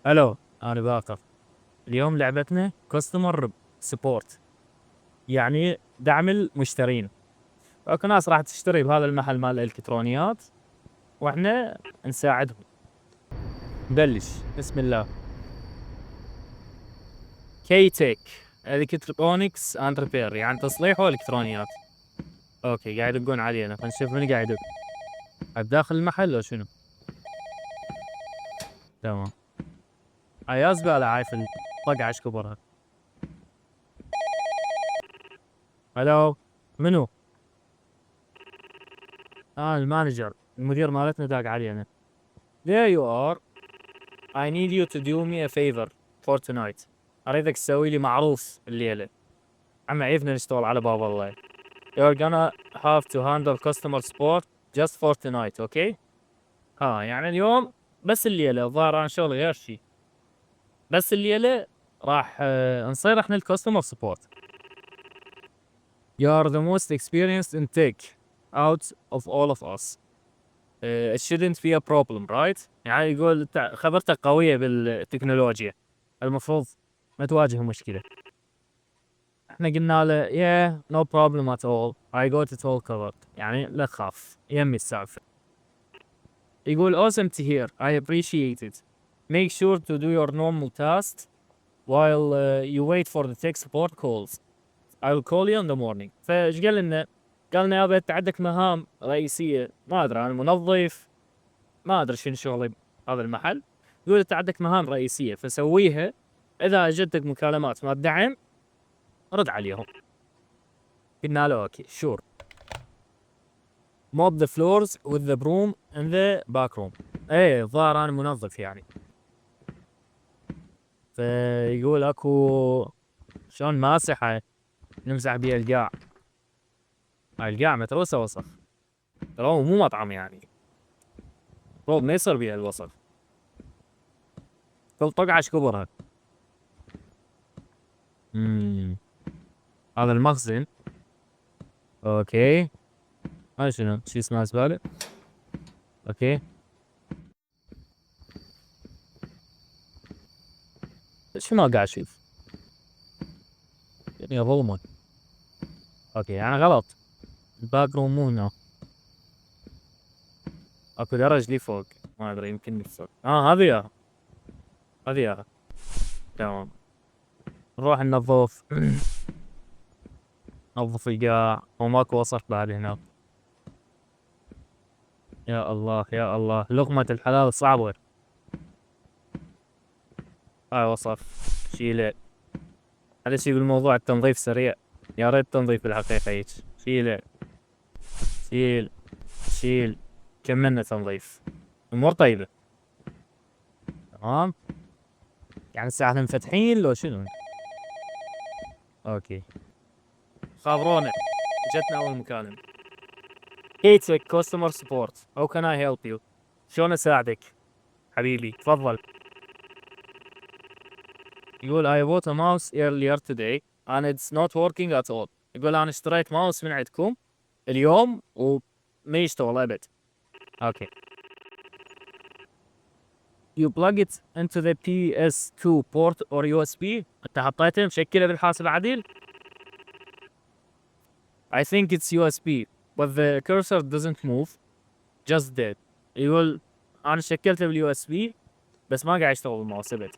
الو، انا باقر. اليوم لعبتنا كاستمر سبورت، يعني دعم المشترين. اكو ناس راح تشتري بهذا المحل مال الالكترونيات، واحنا نساعدهم. نبلش بسم الله. كي تك الكترونكس اند ريبير، يعني تصليح والكترونيات. اوكي، قاعد يدقون علينا، خلينا نشوف من قاعد يدق. داخل المحل لو شنو؟ تمام. يا زباله، عايف الطقعه ايش كبرها. الو، منو؟ المانجر، المدير مالتنا داق علينا. There you are. I need you to do me a favor for tonight. أريدك تسوي لي معروف الليلة. عم عيفنا نشتغل على باب الله. You're gonna have to handle customer support just for tonight, okay? يعني اليوم بس الليلة، الظاهر أنا شغل غير شي. بس الليلة راح نصير احنا الكاستمر سبورت. You're the most experienced in tech out of all of us. It shouldn't be a problem, right? يعني يقول خبرتك قوية بالتكنولوجيا، المفروض ما تواجه مشكلة. احنا قلنا له yeah no problem at all, I got it all covered. يعني لا تخاف، يمي السالفة. يقول awesome to hear, I appreciate it. Make sure to do your normal tasks while you wait for the tech support calls. I will call you in the morning. فايش قال لنا؟ قال لنا يابا انت عندك مهام رئيسية، ما ادري انا منظف، ما ادري شنو شغلي هذا المحل. يقول انت عندك مهام رئيسية فسويها، اذا اجتك مكالمات ما دعم رد عليهم. قلنا له اوكي شور. mop the floors with the broom in the back room. ايه الظاهر انا منظف يعني. فيقول اكو شلون ماسحة نمسح بيها القاع. القاع متروسة وسخ، ترى هو مو مطعم يعني، المفروض ما يصير بيها الوسخ. كل طقعة ايش كبرها. هذا المخزن. اوكي، هاي شنو؟ شي اسمها زبالة. اوكي، شو ما قاعد اشوف يعني ظلمة. اوكي يعني غلط، الباك روم مو هنا. اكو درج لي فوق، ما ادري يمكن لي فوق. هذه ياها، هذه ياها. تمام، نروح ننظف. نظف القاع، وماكو وسخ بعد هناك. يا الله يا الله، لقمة الحلال صعبة. هاي وصف، شيله. هذا شي بالموضوع التنظيف سريع، يا ريت تنظيف بالحقيقة هيك. شيله، شيل، شيل. كملنا تنظيف، امور طيبة. تمام، يعني الساعة احنا مفتحين لو شنو؟ اوكي، خابرونا. جتنا اول مكالمة. هيتك كاستمر سبورت، how can I help you؟ شلون اساعدك حبيبي؟ تفضل. يقول I bought a mouse earlier today and it's not working at all. يقول انا اشتريت ماوس من عندكم اليوم وما يشتغل ابد. اوكي. You plug it into the PS2 port or USB. انت حطيته مشكله بالحاسب عديل. I think it's USB but the cursor doesn't move, just dead. يقول انا شكلته باليو اس بي بس ما قاعد يشتغل الماوس ابد.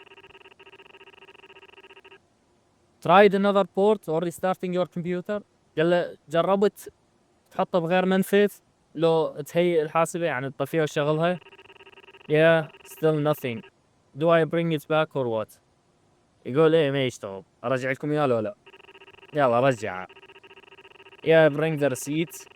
Tried another port or restarting your computer. قال له جربت تحطه بغير منفذ لو تهيئ الحاسبة، يعني تطفيها وتشغلها. Yeah, still nothing. Do I bring it back or what؟ يقول ايه ما يشتغل، ارجع لكم اياه لو لا؟ يلا رجع. Yeah, bring the receipt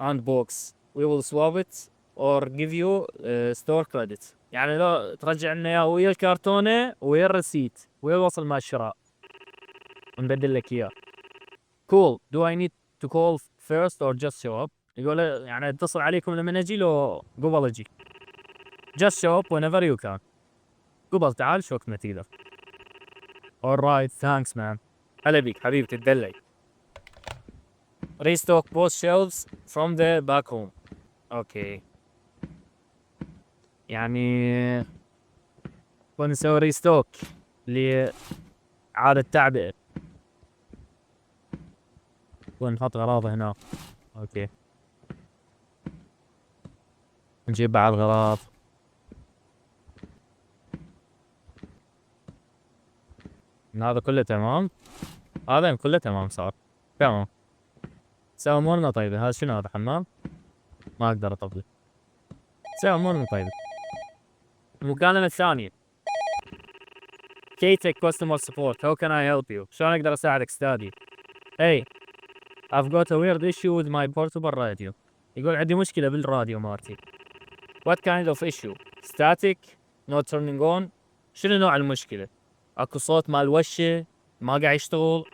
and box. We will swap it or give you store credit. يعني لو ترجع لنا اياه ويا الكرتونة ويا الريسيت ويا وصل مع الشراء ونبدل لك اياه. Cool. Do I need to call first or just show up؟ يقول يعني اتصل عليكم لما اجي لو قبل اجي؟ Just show up whenever you can. قبل تعال شو وقت ما تقدر. Alright, thanks man. هلا بيك حبيبي، تدلي. Restock both shelves from the back room. اوكي، يعني ونسوي ريستوك لإعادة تعبئة، ونحط أغراض هنا. أوكي، نجيب بعض الأغراض. هذا كله تمام، هذا كله تمام صار تمام. سوي أمورنا طيبة. هذا شنو؟ هذا حمام؟ ما أقدر أطفي. سوي أمورنا طيبة. المكالمة الثانية. KTech Customer Support. How can I help you? شلون أقدر أساعدك أستاذي؟ Hey, I've got a weird issue with my portable radio. يقول عندي مشكلة بالراديو مالتي. What kind of issue? Static? Not turning on? شنو نوع المشكلة؟ اكو صوت مال وشة ما قاعد يشتغل.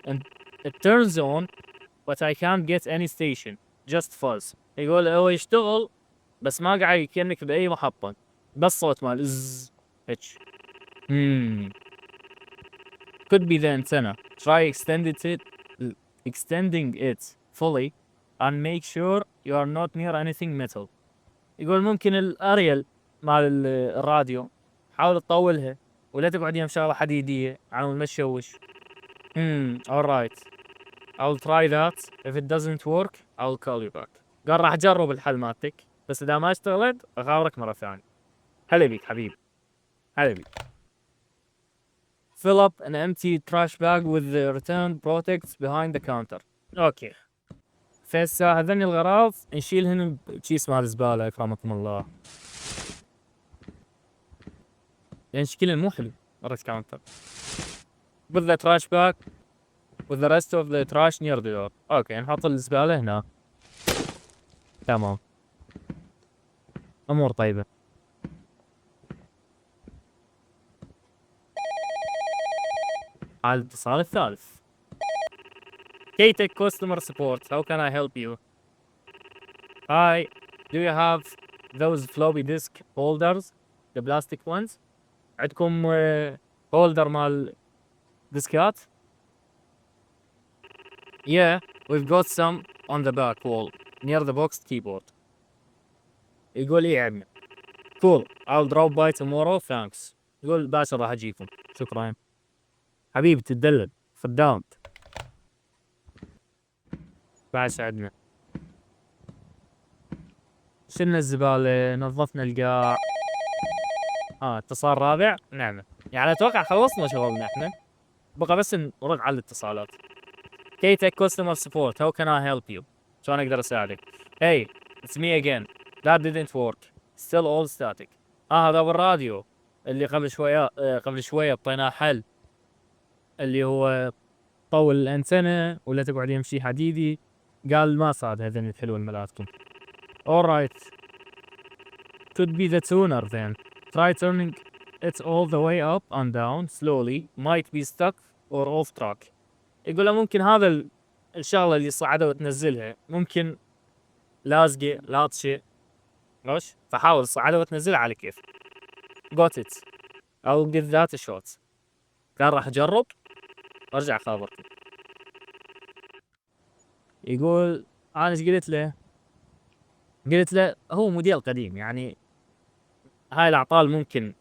And it turns on but I can't get any station. Just fuzz. يقول هو يشتغل بس ما قاعد يكنك بأي محطة، بس صوت مال إز هيك. Could be the antenna. Try extending it fully and make sure you are not near anything metal. يقول ممكن الأريل مال الراديو حاول تطولها ولا تقعد يم شغلة حديدية على ما تشوش. alright. I'll try that. If it doesn't work I'll call you back. قال راح أجرب الحل مالتك، بس إذا ما اشتغلت أخابرك مرة ثانية. هلا بيك حبيبي، هلا بيك. Fill up an empty trash bag with the return products behind the counter. أوكي. فهسه هذني الغراض نشيلهن بكيس مال زبالة أكرمكم الله. لأن شكلهن مو حلو ورا الكاونتر. Put the trash bag with the rest of the trash near the door. أوكي، نحط الزبالة هنا. تمام. أمور طيبة. على الاتصال الثالث. KTech Customer Support. How can I help you? Hi. Do you have those floppy disk holders? The plastic ones? عندكم هولدر مال ديسكات؟ Yeah, we've got some on the back wall near the boxed keyboard. يقول إيه يا عمي. Cool. I'll drop by tomorrow. Thanks. يقول باشا راح أجيكم. شكرا. حبيبي تدلل. خدامت. بعد سعدنا. شلنا الزبالة، نظفنا القاع. اتصال رابع. نعم، يعني اتوقع خلصنا شغلنا احنا، بقى بس نرد على الاتصالات. KTech Customer Support. How can I help you? شلون اقدر اساعدك؟ Hey, it's me again. That didn't work. Still all static. هذا بالراديو اللي قبل شوية اعطيناه حل، اللي هو طول الانتنة ولا تقعد يمشي حديدي. قال ما صاد هذين الحلوة مالتكم. Alright. Could be the tuner then. Try turning it all the way up and down slowly. Might be stuck or off track. يقول له ممكن هذا الشغلة اللي صعدها وتنزلها ممكن لازقة لاطشة، ماشي؟ فحاول تصعدها وتنزلها على كيف. Got it. I'll give that a shot. كان راح أجرب وأرجع خابركم. يقول أنا إيش قلت له؟ قلت له هو موديل قديم، يعني هاي الأعطال ممكن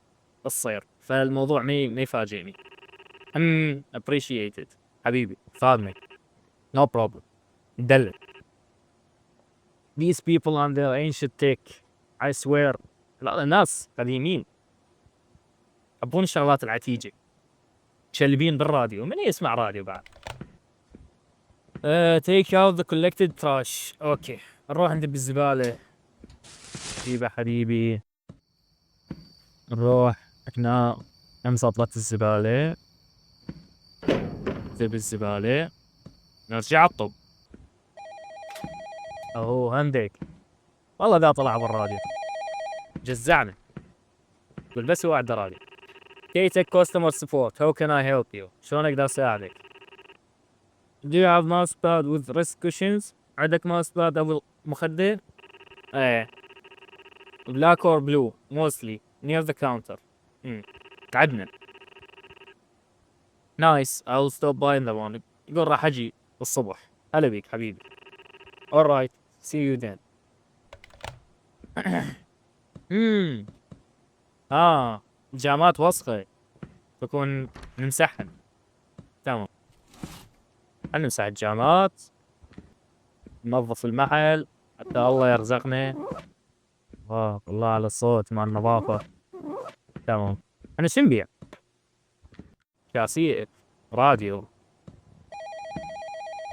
تصير، فالموضوع ما يفاجئني. appreciate it. حبيبي فاهمك. No problem. دلل. These people and their ancient tech. I swear. لا، الناس قديمين يحبون الشغلات العتيجة، مشلبين بالراديو. من يسمع راديو بعد؟ take out the collected trash. اوكي، نروح عند بالزبالة. جيبه حبيبي. نروح هنا سطلة الزبالة. بالزبالة. نرجع الطب. هندك والله ذا طلع بالراديو جزعنا. قل بس هو على الراديو. KTech Customer Support. How can I help you? شلون اقدر اساعدك؟ Do you have mouse pad with wrist cushions? عندك ماوس باد ابو مخدة؟ ايه. Black or blue mostly near the counter. عدنا. Nice. I'll stop by in the morning. يقول راح اجي الصبح. هلا بيك حبيبي. Alright. See you then. الجامات وسخة، تكون نمسحهن. تمام، نمسح الجامات، ننظف المحل حتى الله يرزقنا. الله على الصوت مع النظافة. تمام، أنا شو نبيع؟ كاسية، راديو،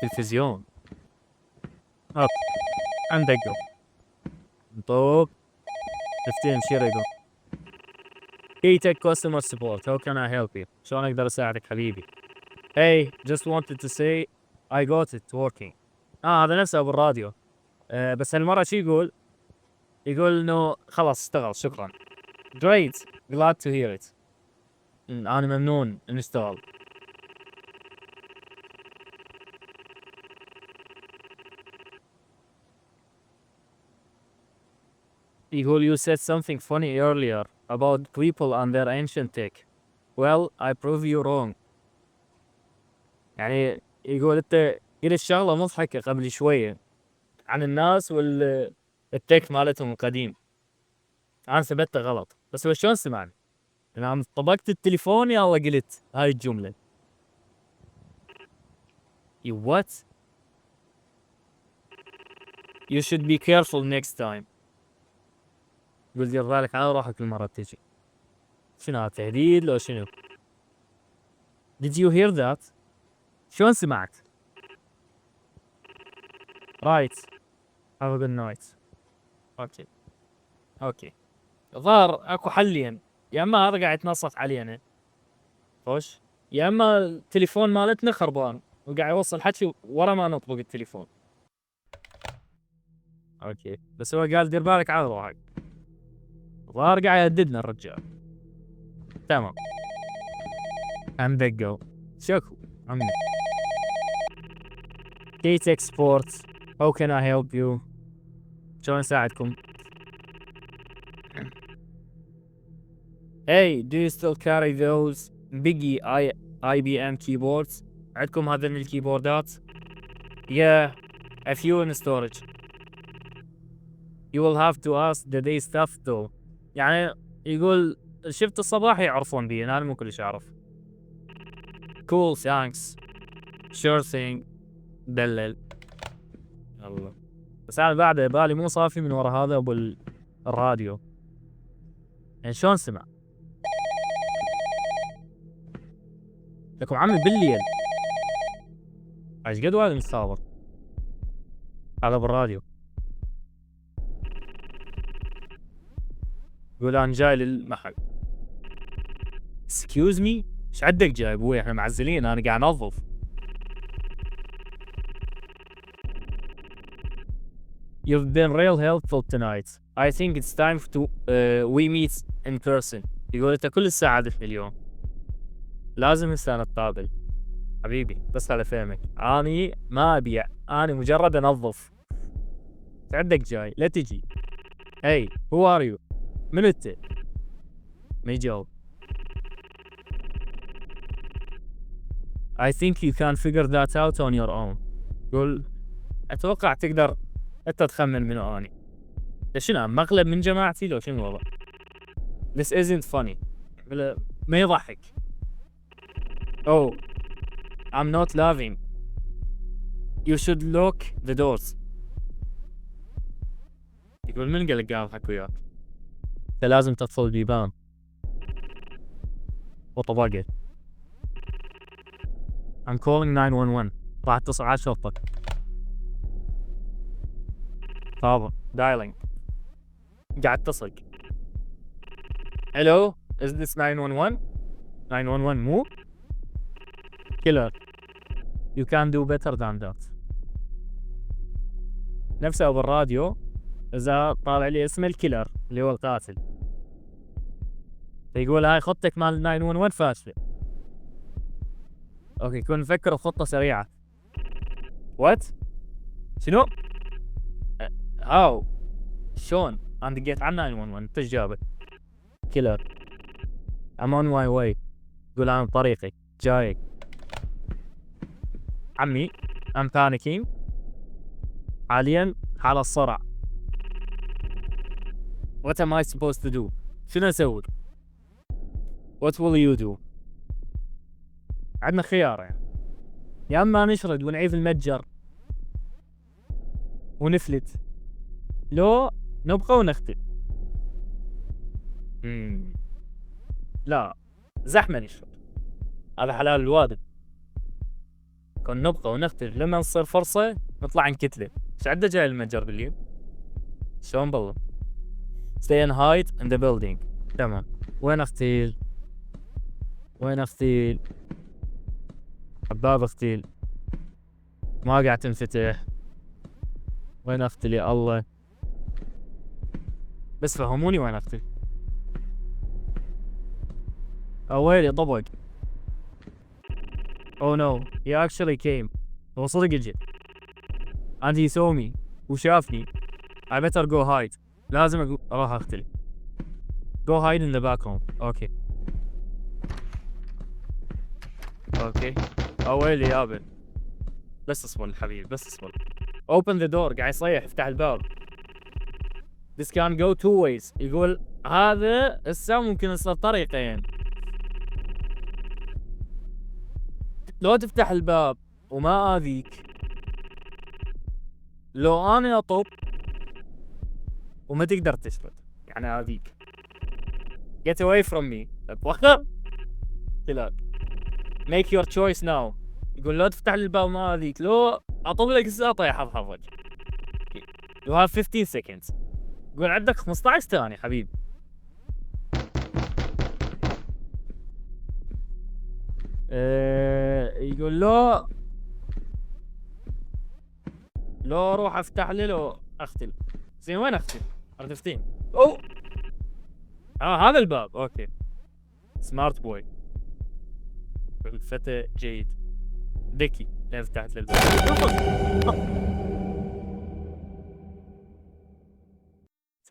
تلفزيون. هات، عندك طوب 15 شيريجو. KTech customer support, how can I help you؟ شلون أقدر أساعدك حبيبي؟ Hey, just wanted to say I got it working. هذا نفسه أبو الراديو. بس هالمرة شو يقول؟ يقول إنه خلاص اشتغل، شكرا. Great, glad to hear it. أنا ممنون إنه اشتغل. يقول you said something funny earlier about people and their ancient tech. Well, I prove you wrong. يعني يقول أنت قلت شغلة مضحكة قبل شوية عن الناس والتك مالتهم القديم. أنا ثبتت غلط، بس هو شلون سمعني؟ أنا عم طبقت التليفون يا الله قلت هاي الجملة. You what? You should be careful next time. يقول دير بالك على روحك المرة تجي. شنو هذا تهديد لو شنو؟ Did you hear that؟ شلون سمعت؟ Right. Have a good night. اوكي. الظاهر اكو حلين، يا اما هذا قاعد يتنصت علينا خوش، يا اما التليفون مالتنا خربان وقاعد يوصل حكي ورا ما نطبق التليفون. اوكي، بس هو قال دير بالك على روحك. الظاهر قاعد يهددنا الرجال. تمام، I'm دقوا. شكو عمي. كيت اكسبورت، how can I help you؟ شلون اساعدكم؟ Hey, do you still carry those biggie IBM keyboards؟ عندكم هذين الكيبوردات؟ Yeah, a few in storage. You will have to ask the day staff though. يعني يقول الشفت الصباحي يعرفون بي، أنا مو كلش أعرف. Cool, thanks. Sure thing. دلل. الله. بس أنا بعد بالي مو صافي من ورا هذا أبو الراديو. يعني شلون سمع؟ لكم عمي بالليل. ايش قد وايد مستغرب. هذا بالراديو. يقول أنا جاي للمحل. Excuse me؟ ايش عندك جاي ابوي؟ احنا معزلين، أنا قاعد أنظف. You've been real helpful tonight. I think it's time to we meet in person. يقول أنت كل ساعدتني اليوم. لازم هسه نتقابل. حبيبي بس على فهمك، أني ما أبيع، أنا مجرد أنظف. ايش عندك جاي؟ لا تجي. Hey, who are you؟ من أنت؟ ما يجاوب. I think you can figure that out on your own. يقول أتوقع تقدر أنت تخمن منو أني. شنو مقلب من جماعتي لو شنو الوضع؟ This isn't funny. ما يضحك. Oh, I'm not laughing. You should lock the doors. يقول من قال لك قاعد أضحك وياك؟ أنت لازم تطفل البيبان وطبقة. I'm calling 911. راح اتصل على الشرطة. طابع dialing. قاعد اتصل. Hello, is this 911؟ 911 مو؟ Killer. You can do better than that. نفسه بالراديو إذا طالع لي اسم الكيلر اللي هو القاتل، فيقول هاي خطتك مال 911 فاشلة. اوكي، كون نفكر بخطة سريعة. وات؟ شنو؟ هاو؟ شلون؟ انا دقيت على 911 انت ايش جابك؟ كيلر. I'm on my way. يقول انا بطريقي جايك. عمي I'm panicking. حاليا حالة الصرع. What am I supposed to do؟ شنو اسوي؟ what will you do؟ عندنا خيار يعني، يا اما نشرد ونعيد المتجر ونفلت، لو نبقى ونختل. لا، زحمة نشرد، هذا حلال الوادم. كون نبقى ونختل لما نصير فرصة نطلع نكتله. ايش عندنا جاي المتجر بالليل؟ شلون بالله؟ stay and hide in the building. تمام. وين اختيل؟ وين اختيل؟ باب اختيل ما قاعد تنفتح. وين اختيل يا الله؟ بس فهموني وين اختيل. ويلي طبق. oh no he actually came. هو صدق يجي and he saw me وشافني. I better go hide. لازم اروح اختلي. go hide in the back room. اوكي ويلي يابا. بس اصبر حبيبي بس اصبر. open the door. قاعد يصيح افتح الباب. this can go two ways. يقول هذا هسه ممكن يصير طريقين. لو تفتح الباب وما اذيك، لو انا اطب وما تقدر تشرد يعني اذيك. get away from me. اتوخر كلاب. make your choice now. يقول لو تفتح لي الباب ما اذيك، لو اطب لك الساعه طيح بحظك. you have 15 seconds. يقول عندك 15 ثانية حبيبي. يقول لو اروح افتح لي، لو اختل. زين وين اختل؟ عرفتين؟ اوه هذا الباب. اوكي سمارت بوي. الفتى جيد ذكي. لين فتحت له الباب.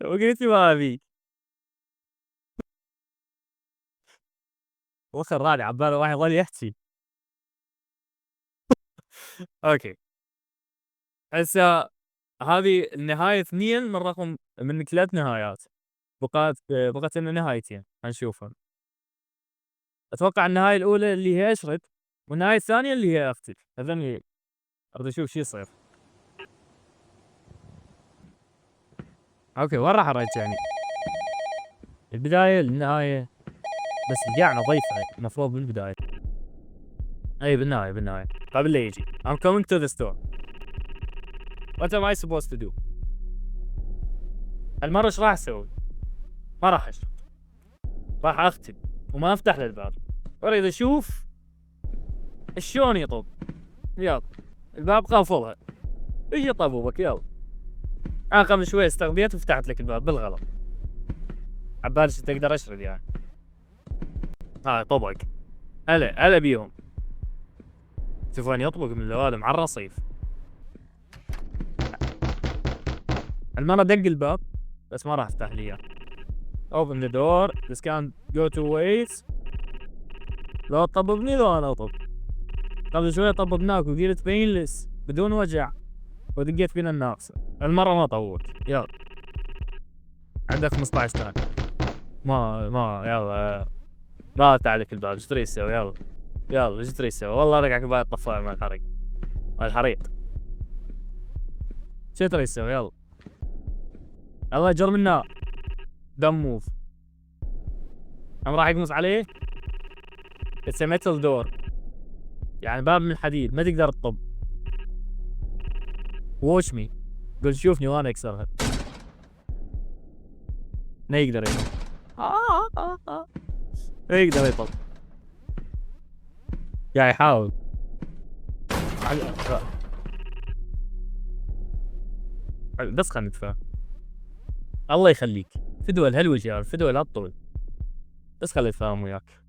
قلت ما ابي. وخر رادي عباله واحد يظل يحكي. اوكي هسه هذه النهاية 2 من رقم من 3 نهايات. بقت لنا نهايتين هنشوفهم. اتوقع النهاية الاولى اللي هي اشرد، والنهاية الثانية اللي هي اختل. هذني اريد اشوف شو يصير. اوكي وين راح ارجعني؟ البداية النهاية، بس رجعنا ضيفة المفروض بالبداية. اي بالنهاية قبل لا يجي. I'm coming to the store. What am I supposed to do؟ المرة ايش راح اسوي؟ ما راح اشرد، راح اختم وما افتح له الباب. اريد اشوف شلون يطب. يلا الباب قافلها. ايش طبوبك يلا. انا قبل شوي استغبيت وفتحت لك الباب بالغلط. عبالش تقدر اشرد يعني. هاي طبق. هلا بيهم. شوف وين يطبق من الوالم على الرصيف. المرة دق الباب بس ما راح افتح لي اياه. open the door. this can go two ways. لو طببني لو انا اطب. قبل شوي طببناك وقلت بينلس بدون وجع ودقيت فينا الناقصة. المرة ما طولت. يلا عندك 15 ثانية. ما يلا ما افتح لك الباب. ايش تريد تسوي؟ يلا ايش تريد تسوي؟ والله رجعك بعد طفاء مع الحريق. شو تريد تسوي؟ يلا جرب النار. دم موف. راح يقمص عليه. It's a metal door. يعني باب من الحديد ما تقدر تطب. watch me. قل شوفني وانا اكسرها. ما يقدر يطب. ما يقدر يطب. قاعد يحاول. بس خلنا نتفاهم. الله يخليك. فدوى هالوجه فدوى هالطول. بس خلي اتفاهم وياك.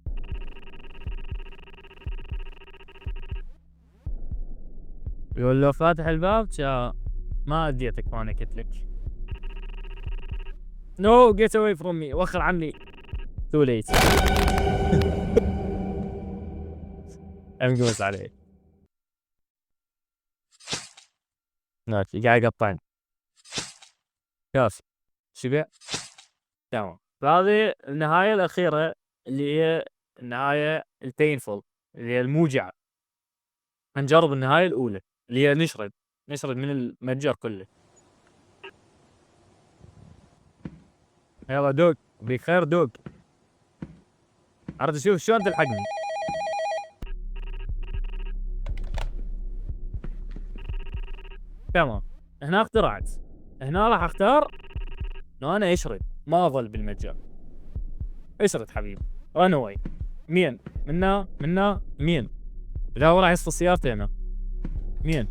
يقول لو فاتح الباب ما اديتك وانا قلت لك. No get away from me. وخر عني. too late. امقوس عليه. ماشي قاعد يقطعني. كافي. شبع. تمام. فهذه النهاية الأخيرة اللي هي النهاية الpainful اللي هي الموجعة. هنجرب النهاية الأولى اللي هي نشرد من المتجر كله. يلا دوق بخير دوق. عرفت اشوف شلون تلحقني. تمام. هنا اخترعت. هنا راح اختار انه انا اشرد ما اظل بالمتجر. اشرد حبيبي. رن اواي. مين؟ منا مين؟ لا هو راح يصفي سيارتي هنا. مين؟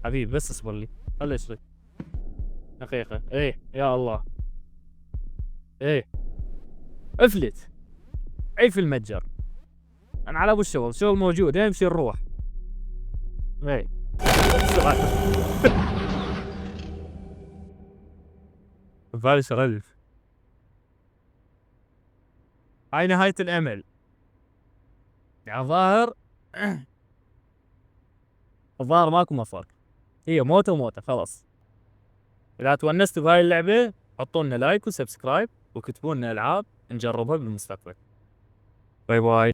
حبيبي بس اصبر لي. خلي اشرد. دقيقة. ايه يا الله. ايه. افلت. عي في المتجر. انا على ابو الشغل، شغل موجود، امشي نروح. ايه. ببالي شغلت. هاي نهاية الامل. يعني الظاهر ماكو مفر. هي موتة وموتة خلاص. اذا تونستوا بهاي اللعبة حطوا لنا لايك وسبسكرايب وكتبوا لنا العاب نجربها بالمستقبل. باي باي.